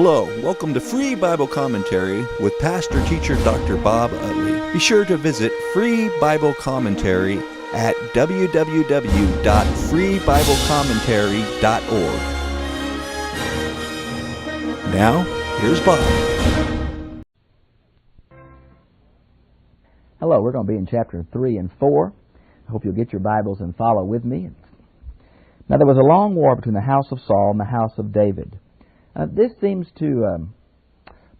Hello, welcome to Free Bible Commentary with Pastor Teacher Dr. Bob Utley. Be sure to visit Free Bible Commentary at www.freebiblecommentary.org. Now, here's Bob. Hello, we're going to be in chapter 3 and 4. I hope you'll get your Bibles and follow with me. Now, there was a long war between the house of Saul and the house of David. This seems to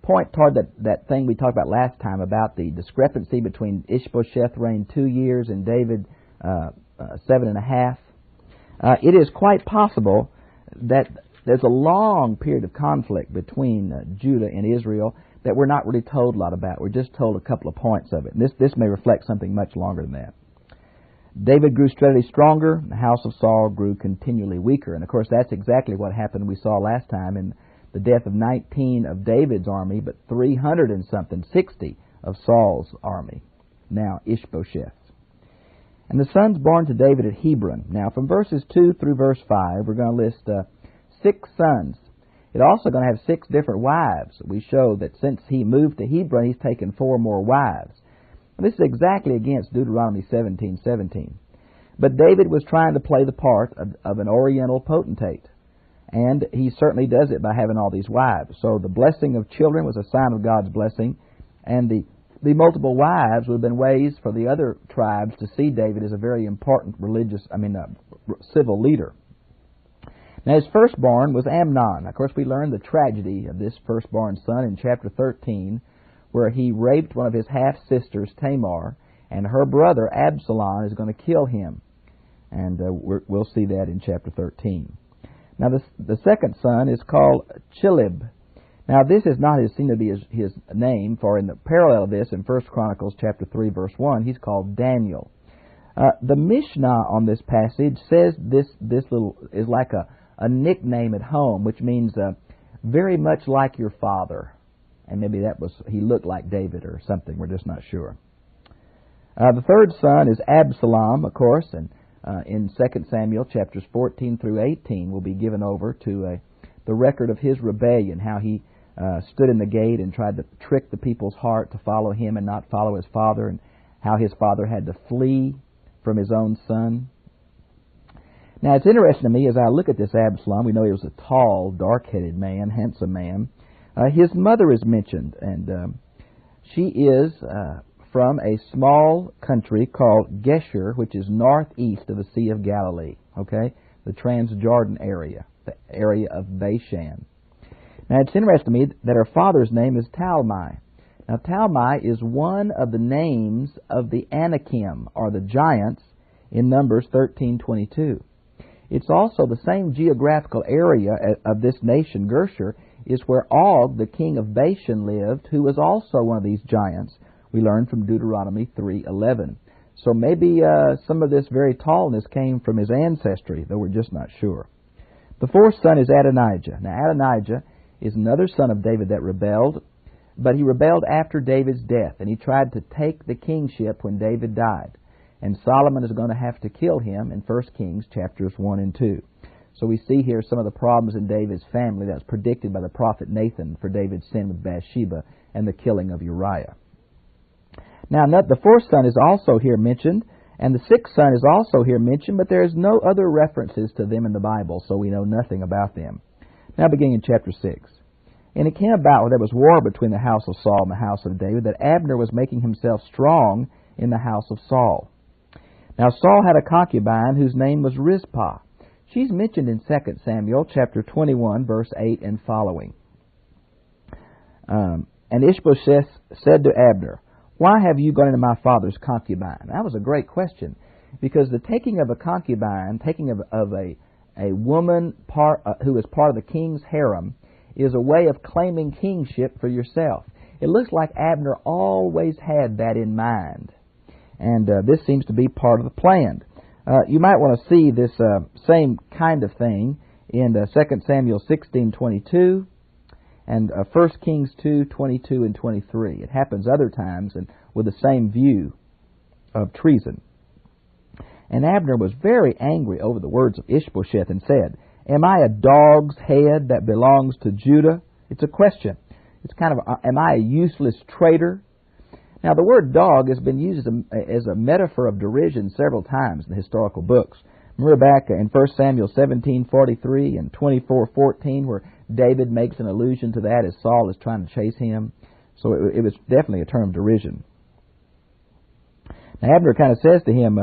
point toward that thing we talked about last time about the discrepancy between Ishbosheth reigned 2 years and David 7.5. It is quite possible that there's a long period of conflict between Judah and Israel that we're not really told a lot about. We're just told a couple of points of it. And this may reflect something much longer than that. David grew steadily stronger. The house of Saul grew continually weaker. And, of course, that's exactly what happened we saw last time in the death of 19 of David's army, but 300 and something, 60 of Saul's army. Now, Ishbosheth. And the sons born to David at Hebron. Now, from verses 2 through verse 5, we're going to list 6 sons. It's also going to have 6 different wives. We show that since he moved to Hebron, he's taken 4 more wives. This is exactly against Deuteronomy 17:17. But David was trying to play the part of an oriental potentate, and he certainly does it by having all these wives. So the blessing of children was a sign of God's blessing, and the multiple wives would have been ways for the other tribes to see David as a very important civil leader. Now his firstborn was Amnon. Of course, we learned the tragedy of this firstborn son in chapter 13, where he raped one of his half-sisters, Tamar, and her brother, Absalom, is going to kill him. And we'll see that in chapter 13. Now, the second son is called Chilib. Now, this is not seen to be his name, for in the parallel of this, in 1 Chronicles chapter 3, verse 1, he's called Daniel. The Mishnah on this passage says this little is like a nickname at home, which means very much like your father. And maybe he looked like David or something. We're just not sure. The third son is Absalom, of course, and in 2 Samuel chapters 14 through 18 will be given over to the record of his rebellion, how he stood in the gate and tried to trick the people's heart to follow him and not follow his father, and how his father had to flee from his own son. Now, it's interesting to me as I look at this Absalom. We know he was a tall, dark-headed man, handsome man. His mother is mentioned, and she is from a small country called Geshur, which is northeast of the Sea of Galilee, okay? The Transjordan area, the area of Bashan. Now, it's interesting to me that her father's name is Talmai. Now, Talmai is one of the names of the Anakim, or the giants, in Numbers 13:22. It's also the same geographical area of this nation, Geshur, is where Og, the king of Bashan, lived, who was also one of these giants. We learned from Deuteronomy 3:11. So maybe some of this very tallness came from his ancestry, though we're just not sure. The fourth son is Adonijah. Now, Adonijah is another son of David that rebelled, but he rebelled after David's death, and he tried to take the kingship when David died. And Solomon is going to have to kill him in 1 Kings chapters 1 and 2. So we see here some of the problems in David's family that was predicted by the prophet Nathan for David's sin with Bathsheba and the killing of Uriah. Now, the fourth son is also here mentioned, and the sixth son is also here mentioned, but there is no other references to them in the Bible, so we know nothing about them. Now, beginning in chapter 6. And it came about when there was war between the house of Saul and the house of David, that Abner was making himself strong in the house of Saul. Now, Saul had a concubine whose name was Rizpah. She's mentioned in 2 Samuel chapter 21, verse 8 and following. And Ishbosheth said to Abner, "Why have you gone into my father's concubine?" That was a great question, because the taking of a concubine, taking of a woman who is part of the king's harem, is a way of claiming kingship for yourself. It looks like Abner always had that in mind, and this seems to be part of the plan. You might want to see this same kind of thing in 2 Samuel 16:22 and 1 Kings 2:22 and 23. It happens other times and with the same view of treason. And Abner was very angry over the words of Ishbosheth and said, "Am I a dog's head that belongs to Judah? It's a question. It's kind of, am I a useless traitor? Now, the word dog has been used as a metaphor of derision several times in the historical books. Remember back in 1 Samuel 17:43 and 24:14, where David makes an allusion to that as Saul is trying to chase him. So it was definitely a term of derision. Now, Abner kind of says to him,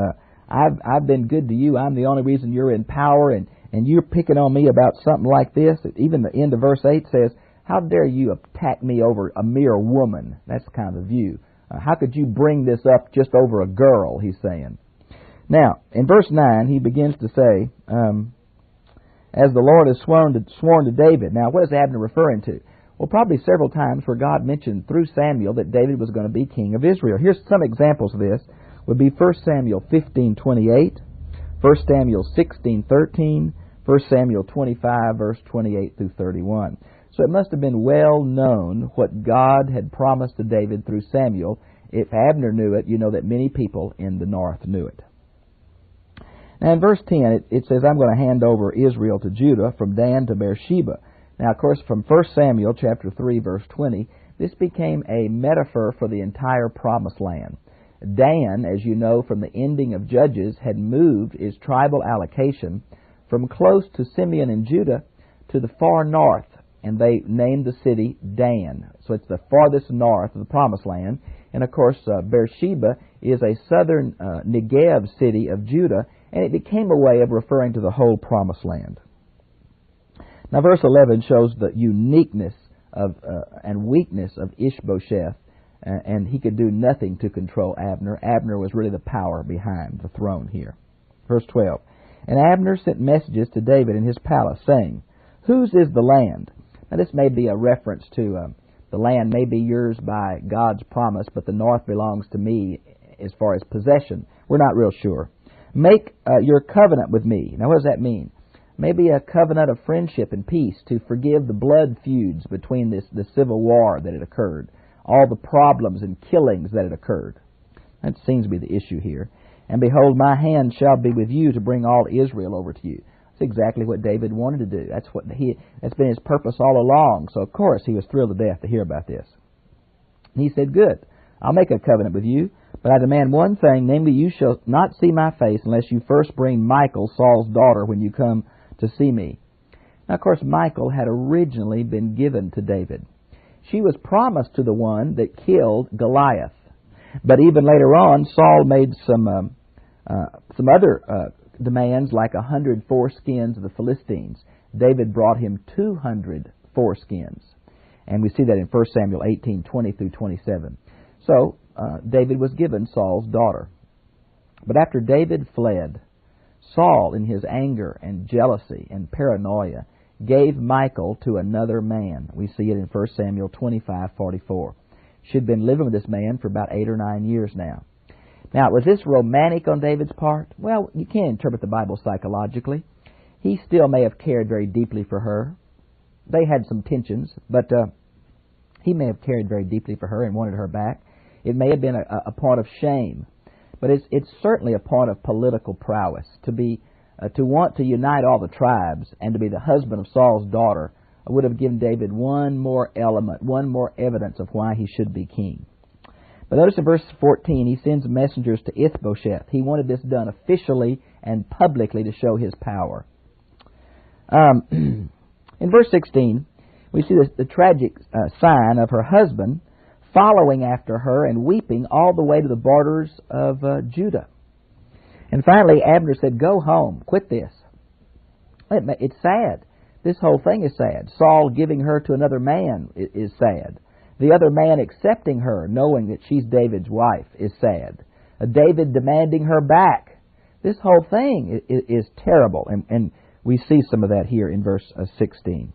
I've been good to you. I'm the only reason you're in power, and you're picking on me about something like this. Even the end of verse 8 says, how dare you attack me over a mere woman? That's kind of the view. How could you bring this up just over a girl, he's saying. Now, in verse 9, he begins to say, as the Lord has sworn to David. Now, what is Abner referring to? Well, probably several times where God mentioned through Samuel that David was going to be king of Israel. Here's some examples of this. Would be 1 Samuel 15:28, 1 Samuel 16:13, 1 Samuel 25, verse 28 through 31. So it must have been well known what God had promised to David through Samuel. If Abner knew it, you know that many people in the north knew it. Now in verse 10, it says, I'm going to hand over Israel to Judah from Dan to Beersheba. Now, of course, from 1 Samuel chapter 3, verse 20, this became a metaphor for the entire promised land. Dan, as you know from the ending of Judges, had moved its tribal allocation from close to Simeon and Judah to the far north, and they named the city Dan. So it's the farthest north of the promised land. And of course, Beersheba is a southern Negev city of Judah, and it became a way of referring to the whole promised land. Now, verse 11 shows the uniqueness of and weakness of Ishbosheth, and he could do nothing to control Abner. Abner was really the power behind the throne here. Verse 12, and Abner sent messages to David in his palace, saying, whose is the land? Now, this may be a reference to the land may be yours by God's promise, but the north belongs to me as far as possession. We're not real sure. Make your covenant with me. Now, what does that mean? Maybe a covenant of friendship and peace to forgive the blood feuds between the civil war that had occurred, all the problems and killings that had occurred. That seems to be the issue here. And behold, my hand shall be with you to bring all Israel over to you. That's exactly what David wanted to do. That's been his purpose all along. So, of course, he was thrilled to death to hear about this. And he said, good, I'll make a covenant with you, but I demand one thing, namely you shall not see my face unless you first bring Michal, Saul's daughter, when you come to see me. Now, of course, Michal had originally been given to David. She was promised to the one that killed Goliath. But even later on, Saul made some other demands, like 100 foreskins of the Philistines. David brought him 200 foreskins. And we see that in 1 Samuel 18:20 through 27. So, David was given Saul's daughter. But after David fled, Saul, in his anger and jealousy and paranoia, gave Michal to another man. We see it in 1 Samuel 25:44. She'd been living with this man for about 8 or 9 years now. Now, was this romantic on David's part? Well, you can't interpret the Bible psychologically. He still may have cared very deeply for her. They had some tensions, but he may have cared very deeply for her and wanted her back. It may have been a point of shame, but it's certainly a point of political prowess to want to unite all the tribes and to be the husband of Saul's daughter would have given David one more element, one more evidence of why he should be king. But notice in verse 14, he sends messengers to Ishbosheth. He wanted this done officially and publicly to show his power. In verse 16, we see the tragic sign of her husband following after her and weeping all the way to the borders of Judah. And finally, Abner said, go home, quit this. It's sad. This whole thing is sad. Saul giving her to another man is sad. The other man accepting her, knowing that she's David's wife, is sad. David demanding her back. This whole thing is terrible, and we see some of that here in verse 16.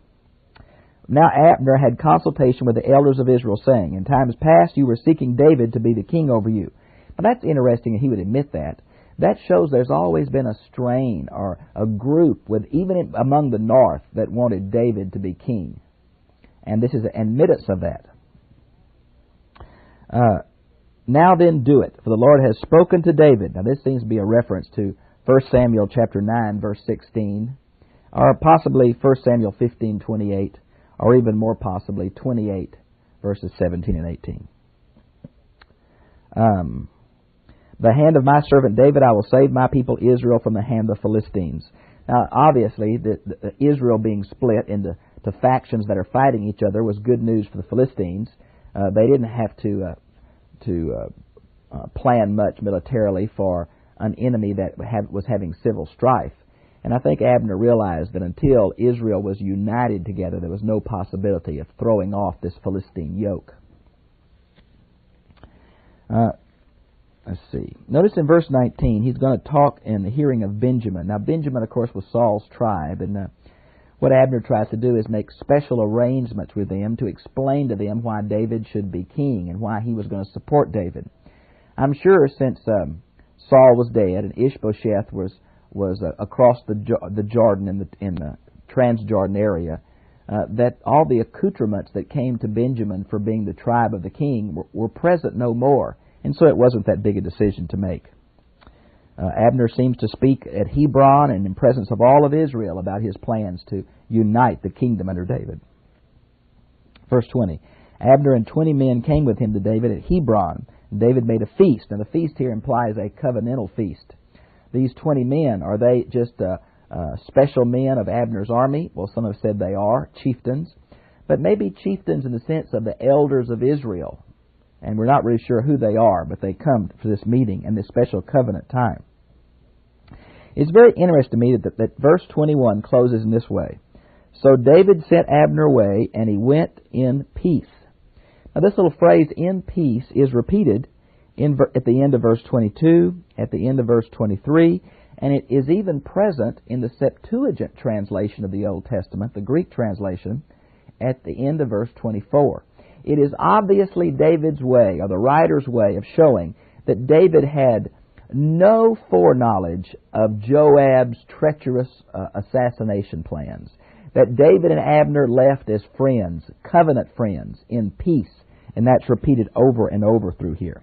Now Abner had consultation with the elders of Israel, saying, in times past you were seeking David to be the king over you. Now that's interesting that he would admit that. That shows there's always been a strain or a group, even among the north, that wanted David to be king. And this is an admittance of that. Now then do it, for the Lord has spoken to David. Now this seems to be a reference to 1 Samuel chapter 9, verse 16, or possibly 1 Samuel 15:28, or even more possibly 28, verses 17 and 18. The hand of my servant David I will save my people Israel from the hand of the Philistines. Now, obviously, the Israel being split into factions that are fighting each other was good news for the Philistines. They didn't have to plan much militarily for an enemy that was having civil strife. And I think Abner realized that until Israel was united together, there was no possibility of throwing off this Philistine yoke. Let's see. Notice in verse 19, he's going to talk in the hearing of Benjamin. Now, Benjamin, of course, was Saul's tribe, and what Abner tries to do is make special arrangements with them to explain to them why David should be king and why he was going to support David. I'm sure since Saul was dead and Ishbosheth was across the Jordan in the Transjordan area, that all the accoutrements that came to Benjamin for being the tribe of the king were present no more. And so it wasn't that big a decision to make. Abner seems to speak at Hebron and in presence of all of Israel about his plans to unite the kingdom under David. Verse 20, Abner and 20 men came with him to David at Hebron. David made a feast. Now the feast here implies a covenantal feast. These 20 men, are they just special men of Abner's army? Well, some have said they are chieftains, but maybe chieftains in the sense of the elders of Israel. And we're not really sure who they are, but they come for this meeting and this special covenant time. It's very interesting to me that verse 21 closes in this way. So David sent Abner away, and he went in peace. Now this little phrase, in peace, is repeated at the end of verse 22, at the end of verse 23, and it is even present in the Septuagint translation of the Old Testament, the Greek translation, at the end of verse 24. It is obviously David's way, or the writer's way, of showing that David had no foreknowledge of Joab's treacherous assassination plans. That David and Abner left as friends, covenant friends, in peace. And that's repeated over and over through here.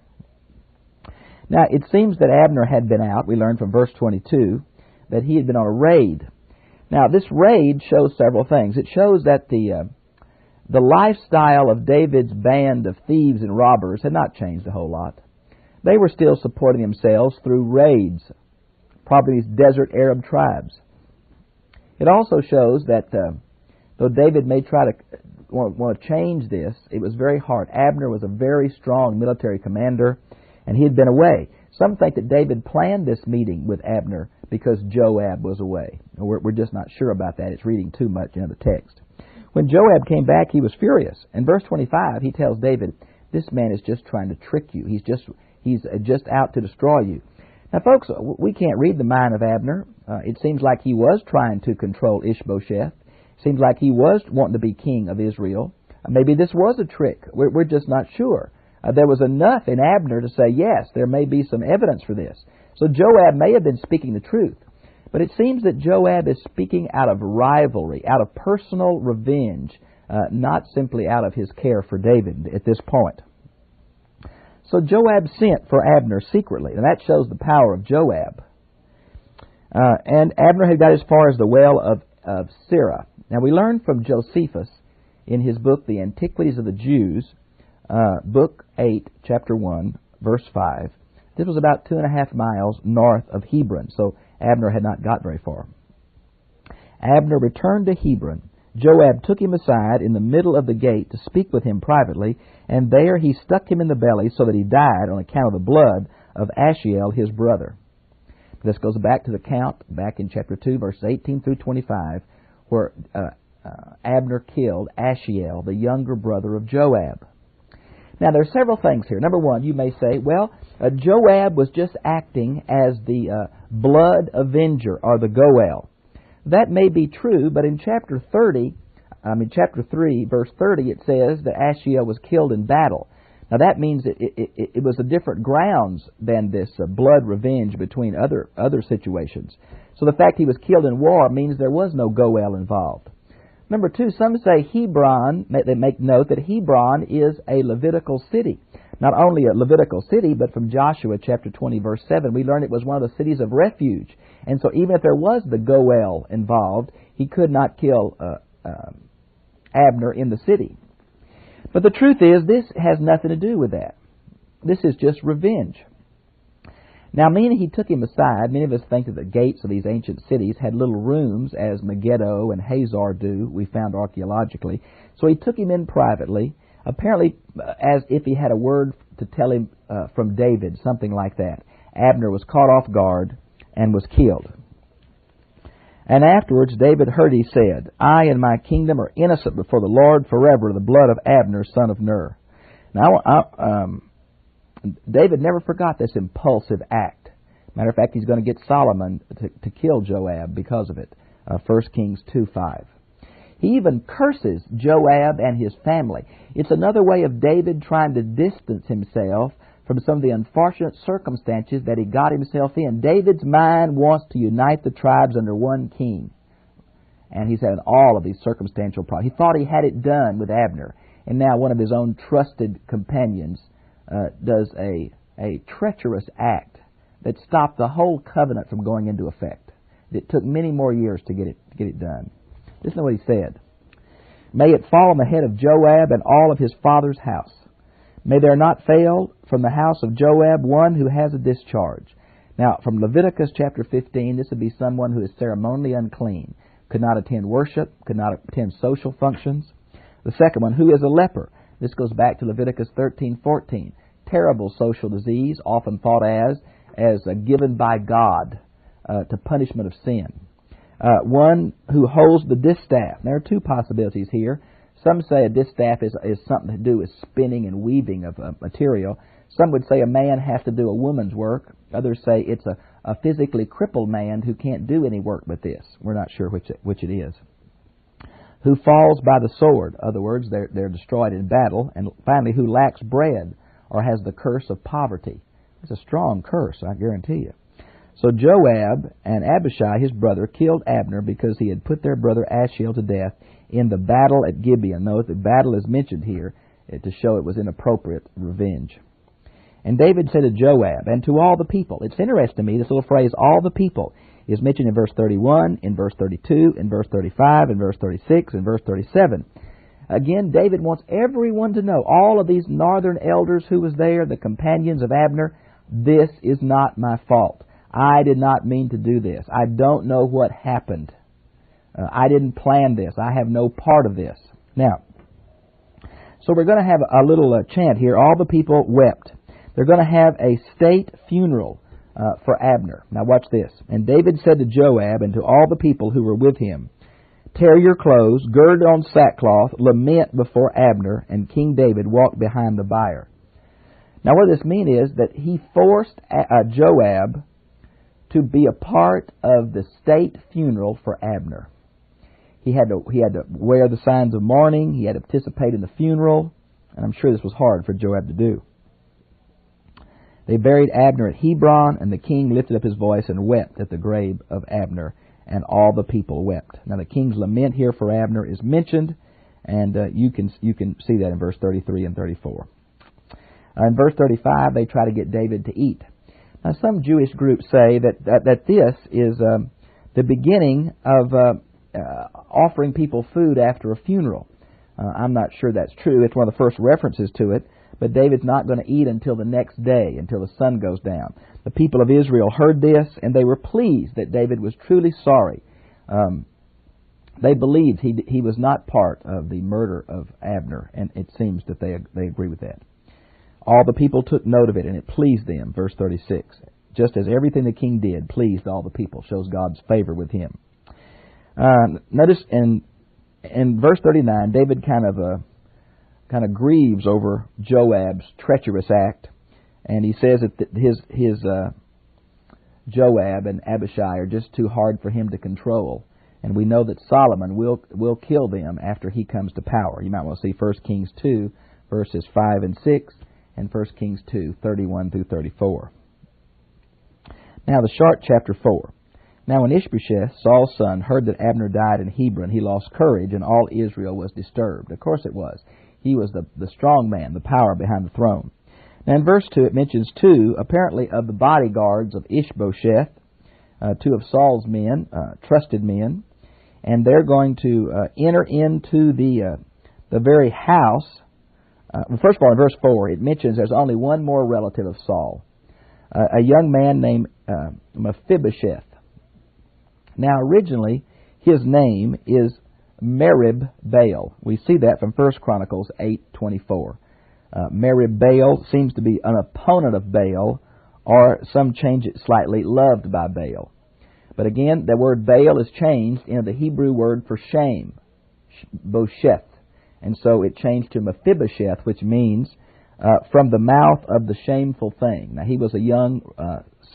Now, it seems that Abner had been out. We learned from verse 22 that he had been on a raid. Now, this raid shows several things. It shows that the lifestyle of David's band of thieves and robbers had not changed a whole lot. They were still supporting themselves through raids, probably these desert Arab tribes. It also shows that though David may try to want to change this, it was very hard. Abner was a very strong military commander, and he had been away. Some think that David planned this meeting with Abner because Joab was away. We're just not sure about that. It's reading too much into the text. When Joab came back, he was furious. In verse 25, he tells David, this man is just trying to trick you. He's just out to destroy you. Now, folks, we can't read the mind of Abner. It seems like he was trying to control Ishbosheth. It seems like he was wanting to be king of Israel. Maybe this was a trick. We're just not sure. There was enough in Abner to say, yes, there may be some evidence for this. So Joab may have been speaking the truth. But it seems that Joab is speaking out of rivalry, out of personal revenge, not simply out of his care for David at this point. So Joab sent for Abner secretly, and that shows the power of Joab. And Abner had got as far as the well of Sirah. Now we learn from Josephus in his book, The Antiquities of the Jews, Book 8, Chapter 1, Verse 5. This was about 2.5 miles north of Hebron, so Abner had not got very far. Abner returned to Hebron. Joab took him aside in the middle of the gate to speak with him privately, and there he stuck him in the belly so that he died on account of the blood of Ashiel, his brother. This goes back to the count, back in chapter 2, verses 18 through 25, where Abner killed Ashiel, the younger brother of Joab. Now, there are several things here. Number one, you may say, well, Joab was just acting as the blood avenger, or the Goel. That may be true, but in chapter 3, verse 30, it says that Ashiel was killed in battle. Now, that means it was a different grounds than this blood revenge between other situations. So the fact he was killed in war means there was no Goel involved. Number two, some say Hebron, they make note that Hebron is a Levitical city. Not only a Levitical city, but from Joshua chapter 20, verse 7, we learn it was one of the cities of refuge. And so even if there was the Goel involved, he could not kill Abner in the city. But the truth is, this has nothing to do with that. This is just revenge. Now, meaning he took him aside, many of us think that the gates of these ancient cities had little rooms, as Megiddo and Hazor do, we found archaeologically. So he took him in privately, apparently as if he had a word to tell him from David, something like that. Abner was caught off guard and was killed. And afterwards David heard, he said, I and my kingdom are innocent before the Lord forever of the blood of Abner, son of Ner. Now, David never forgot this impulsive act. Matter of fact, he's going to get Solomon to kill Joab because of it. 1 Kings 2:5. He even curses Joab and his family. It's another way of David trying to distance himself from some of the unfortunate circumstances that he got himself in. David's mind wants to unite the tribes under one king. And he's having all of these circumstantial problems. He thought he had it done with Abner. And now one of his own trusted companions does a treacherous act that stopped the whole covenant from going into effect. It took many more years to get it done. Listen to what he said. May it fall on the head of Joab and all of his father's house. May there not fail from the house of Joab one who has a discharge. Now, from Leviticus chapter 15, this would be someone who is ceremonially unclean, could not attend worship, could not attend social functions. The second one, who is a leper. This goes back to Leviticus 13:14. Terrible social disease, often thought as given by God to punishment of sin. One who holds the distaff. There are two possibilities here. Some say a distaff is something to do with spinning and weaving of material. Some would say a man has to do a woman's work. Others say it's a physically crippled man who can't do any work but this. We're not sure which it is. Who falls by the sword. In other words, they're destroyed in battle. And finally, who lacks bread or has the curse of poverty. It's a strong curse, I guarantee you. So Joab and Abishai, his brother, killed Abner because he had put their brother Asahel to death in the battle at Gibeon. Note the battle is mentioned here to show it was inappropriate revenge. And David said to Joab and to all the people. It's interesting to me, this little phrase, all the people, is mentioned in verse 31, in verse 32, in verse 35, in verse 36, in verse 37. Again, David wants everyone to know, all of these northern elders who was there, the companions of Abner, this is not my fault. I did not mean to do this. I don't know what happened. I didn't plan this. I have no part of this. Now, so we're going to have a little chant here. All the people wept. They're going to have a state funeral for Abner. Now watch this. And David said to Joab and to all the people who were with him, tear your clothes, gird on sackcloth, lament before Abner, and King David walked behind the bier. Now what this means is that he forced Joab to be a part of the state funeral for Abner. He had to wear the signs of mourning. He had to participate in the funeral. And I'm sure this was hard for Joab to do. They buried Abner at Hebron, and the king lifted up his voice and wept at the grave of Abner, and all the people wept. Now the king's lament here for Abner is mentioned, and you can see that in verse 33 and 34. In verse 35, they try to get David to eat. Now some Jewish groups say that this is the beginning of offering people food after a funeral. I'm not sure that's true. It's one of the first references to it. But David's not going to eat until the next day, until the sun goes down. The people of Israel heard this, and they were pleased that David was truly sorry. They believed he was not part of the murder of Abner, and it seems that they agree with that. All the people took note of it, and it pleased them, verse 36. Just as everything the king did pleased all the people, shows God's favor with him. Notice in verse 39, David kind of grieves over Joab's treacherous act, and he says that his Joab and Abishai are just too hard for him to control, and we know that Solomon will kill them after he comes to power. You might want to see 1 Kings 2, verses 5 and 6, and 1 Kings 2, 31 through 34. Now the short chapter 4. Now when Ishbosheth, Saul's son, heard that Abner died in Hebron, he lost courage, and all Israel was disturbed. Of course it was. He was the strong man, the power behind the throne. Now in verse 2 it mentions two, apparently of the bodyguards of Ishbosheth, two of Saul's men, trusted men. and they're going to enter into the very house. First of all, in verse 4, it mentions there's only one more relative of Saul, a young man named Mephibosheth. Now, originally, his name is Merib-Baal. We see that from 1 Chronicles 8:24. Merib-Baal seems to be an opponent of Baal, or some change it slightly, loved by Baal. But again, the word Baal is changed into the Hebrew word for shame, Bosheth. And so it changed to Mephibosheth, which means from the mouth of the shameful thing. Now, he was a young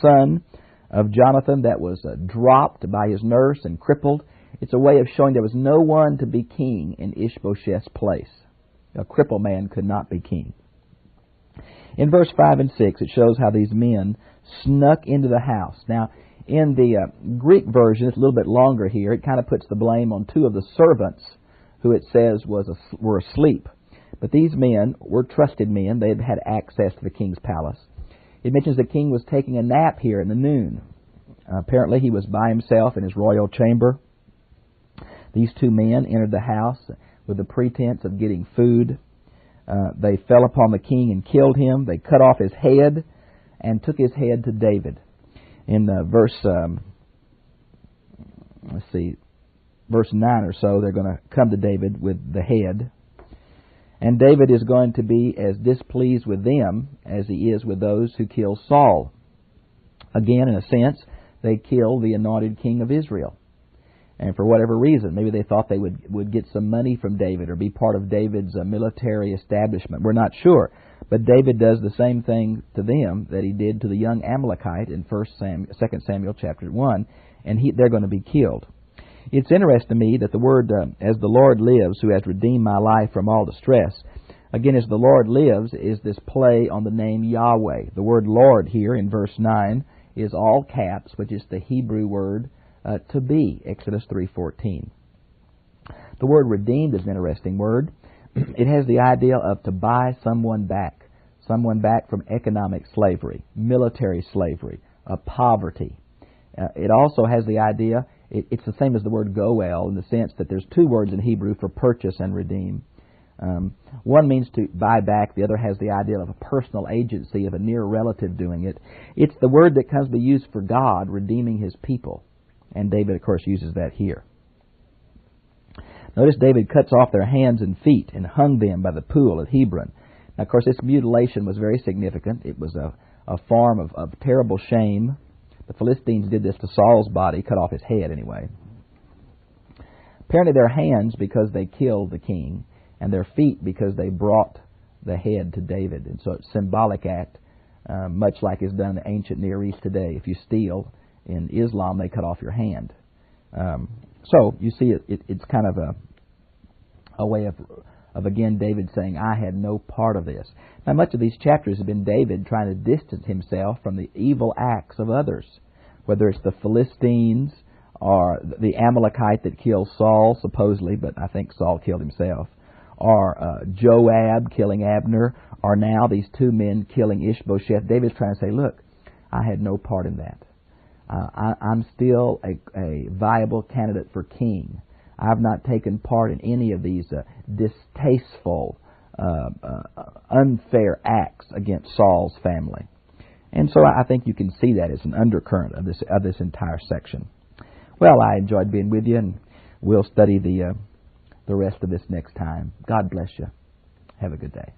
son of Jonathan that was dropped by his nurse and crippled. It's a way of showing there was no one to be king in Ishbosheth's place. A crippled man could not be king. In verse 5 and 6, it shows how these men snuck into the house. Now, in the Greek version, it's a little bit longer here. It kind of puts the blame on two of the servants who it says were asleep. But these men were trusted men. They had had access to the king's palace. It mentions the king was taking a nap here in the noon. Apparently he was by himself in his royal chamber. These two men entered the house with the pretense of getting food. They fell upon the king and killed him. They cut off his head and took his head to David. In verse 9 or so, they're going to come to David with the head. And David is going to be as displeased with them as he is with those who kill Saul. Again, in a sense, they killed the anointed king of Israel. And for whatever reason, maybe they thought they would get some money from David or be part of David's military establishment. We're not sure. But David does the same thing to them that he did to the young Amalekite in 2 Samuel chapter 1, and they're going to be killed. It's interesting to me that the word, as the Lord lives, who has redeemed my life from all distress, again, as the Lord lives, is this play on the name Yahweh. The word Lord here in verse 9 is all caps, which is the Hebrew word to be, Exodus 3:14. The word redeemed is an interesting word. It has the idea of to buy someone back from economic slavery, military slavery, poverty. It also has the idea, it's the same as the word goel in the sense that there's two words in Hebrew for purchase and redeem. One means to buy back. The other has the idea of a personal agency of a near relative doing it. It's the word that comes to be used for God redeeming His people. And David, of course, uses that here. Notice David cuts off their hands and feet and hung them by the pool at Hebron. Now, of course, this mutilation was very significant. It was a form of terrible shame. The Philistines did this to Saul's body, cut off his head anyway. Apparently their hands because they killed the king, and their feet because they brought the head to David. And so it's a symbolic act, much like is done in the ancient Near East today. If you steal, in Islam, they cut off your hand. So you see, it's kind of a way of again David saying, I had no part of this. Now, much of these chapters have been David trying to distance himself from the evil acts of others, whether it's the Philistines or the Amalekite that killed Saul, supposedly, but I think Saul killed himself, or Joab killing Abner, or now these two men killing Ishbosheth. David's trying to say, look, I had no part in that. I'm still a viable candidate for king. I've not taken part in any of these distasteful, unfair acts against Saul's family. And so I think you can see that as an undercurrent of this entire section. Well, I enjoyed being with you, and we'll study the rest of this next time. God bless you. Have a good day.